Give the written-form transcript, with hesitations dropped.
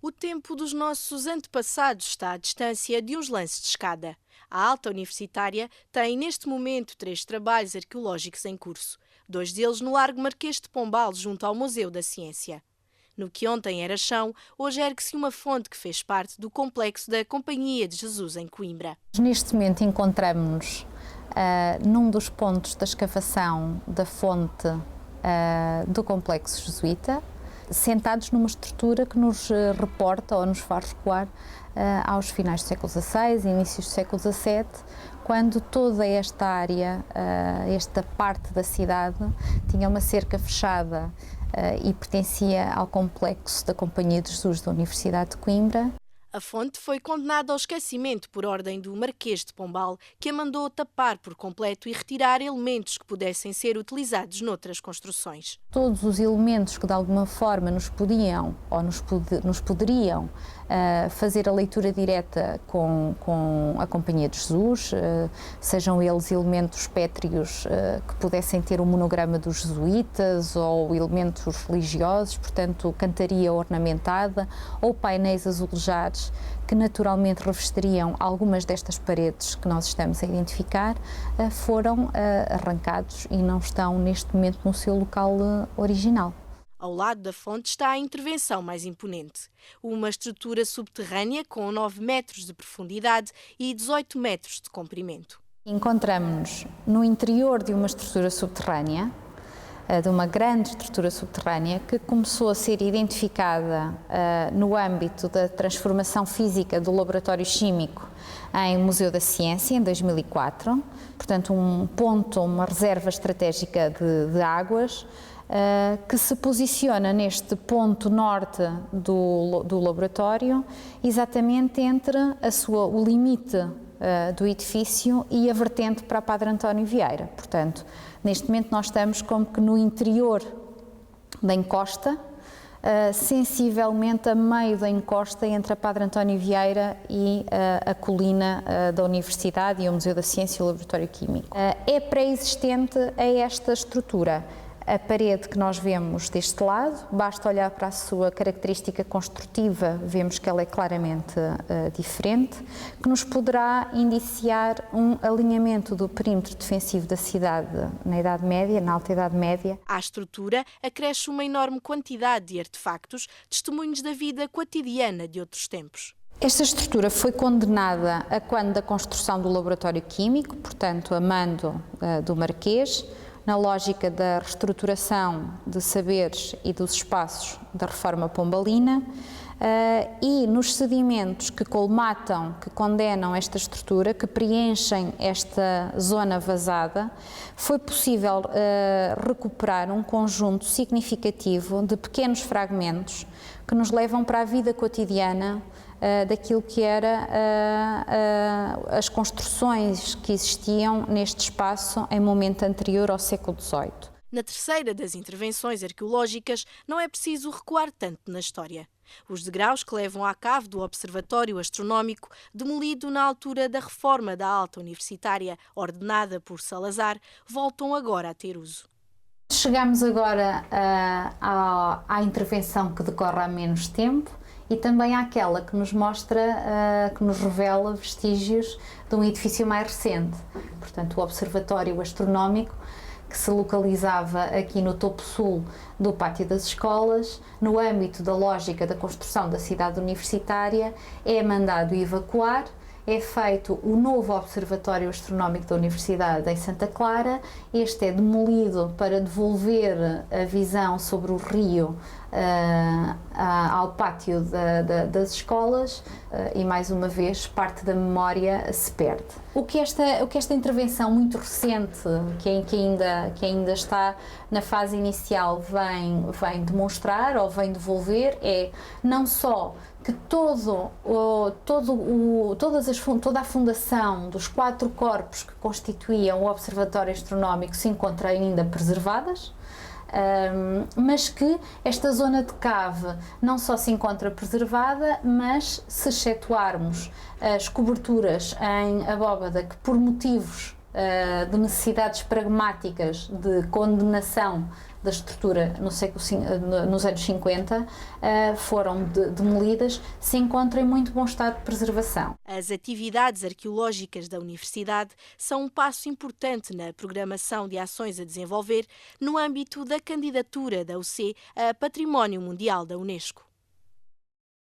O tempo dos nossos antepassados está à distância de uns lances de escada. A Alta Universitária tem, neste momento, 3 trabalhos arqueológicos em curso. 2 deles no Largo Marquês de Pombal, junto ao Museu da Ciência. No que ontem era chão, hoje ergue-se uma fonte que fez parte do complexo da Companhia de Jesus em Coimbra. Neste momento encontramos-nos num dos pontos da escavação da fonte do complexo jesuíta, sentados numa estrutura que nos reporta ou nos faz recuar aos finais do século XVI, inícios do século XVII, quando toda esta área, esta parte da cidade, tinha uma cerca fechada e pertencia ao complexo da Companhia de Jesus da Universidade de Coimbra. A fonte foi condenada ao esquecimento por ordem do Marquês de Pombal, que a mandou tapar por completo e retirar elementos que pudessem ser utilizados noutras construções. Todos os elementos que de alguma forma nos podiam ou nos poderiam fazer a leitura direta com a Companhia de Jesus, sejam eles elementos pétreos que pudessem ter o monograma dos jesuítas ou elementos religiosos, portanto cantaria ornamentada ou painéis azulejados que naturalmente revestiriam algumas destas paredes que nós estamos a identificar, foram arrancados e não estão neste momento no seu local original. Ao lado da fonte está a intervenção mais imponente. Uma estrutura subterrânea com 9 metros de profundidade e 18 metros de comprimento. Encontramos-nos no interior de uma estrutura subterrânea, de uma grande estrutura subterrânea que começou a ser identificada no âmbito da transformação física do laboratório químico em Museu da Ciência, em 2004. Portanto, um ponto, uma reserva estratégica de águas, que se posiciona neste ponto norte do laboratório, exatamente entre o limite do edifício e a vertente para a Padre António Vieira. Portanto, neste momento nós estamos como que no interior da encosta, sensivelmente a meio da encosta entre a Padre António Vieira e a colina da Universidade e o Museu da Ciência e o Laboratório Químico. É pré-existente a esta estrutura. A parede que nós vemos deste lado, basta olhar para a sua característica construtiva, vemos que ela é claramente diferente, que nos poderá indiciar um alinhamento do perímetro defensivo da cidade na Idade Média, na Alta Idade Média. À estrutura acresce uma enorme quantidade de artefactos, testemunhos da vida cotidiana de outros tempos. Esta estrutura foi condenada a quando da construção do laboratório químico, portanto a mando do Marquês, na lógica da reestruturação de saberes e dos espaços da reforma pombalina, e nos sedimentos que colmatam, que condenam esta estrutura, que preenchem esta zona vazada, foi possível recuperar um conjunto significativo de pequenos fragmentos que nos levam para a vida cotidiana daquilo que era as construções que existiam neste espaço em momento anterior ao século XVIII. Na terceira das intervenções arqueológicas, não é preciso recuar tanto na história. Os degraus que levam à cave do Observatório Astronómico, demolido na altura da reforma da Alta Universitária, ordenada por Salazar, voltam agora a ter uso. Chegamos agora à intervenção que decorre há menos tempo e também àquela que nos mostra, que nos revela vestígios de um edifício mais recente. Portanto, o Observatório Astronómico, que se localizava aqui no topo sul do Pátio das Escolas, no âmbito da lógica da construção da cidade universitária, é mandado evacuar, é feito o novo Observatório Astronómico da Universidade em Santa Clara. Este é demolido para devolver a visão sobre o rio ao pátio das escolas e, mais uma vez, parte da memória se perde. O que esta intervenção muito recente, que ainda está na fase inicial, vem demonstrar ou vem devolver é não só que toda a fundação dos 4 corpos que constituíam o Observatório Astronómico se encontra ainda preservadas, mas que esta zona de cave não só se encontra preservada, mas se excetuarmos as coberturas em abóbada que por motivos de necessidades pragmáticas de condenação da estrutura nos anos 50, foram demolidas, se encontram em muito bom estado de preservação. As atividades arqueológicas da Universidade são um passo importante na programação de ações a desenvolver no âmbito da candidatura da UC a Património Mundial da Unesco.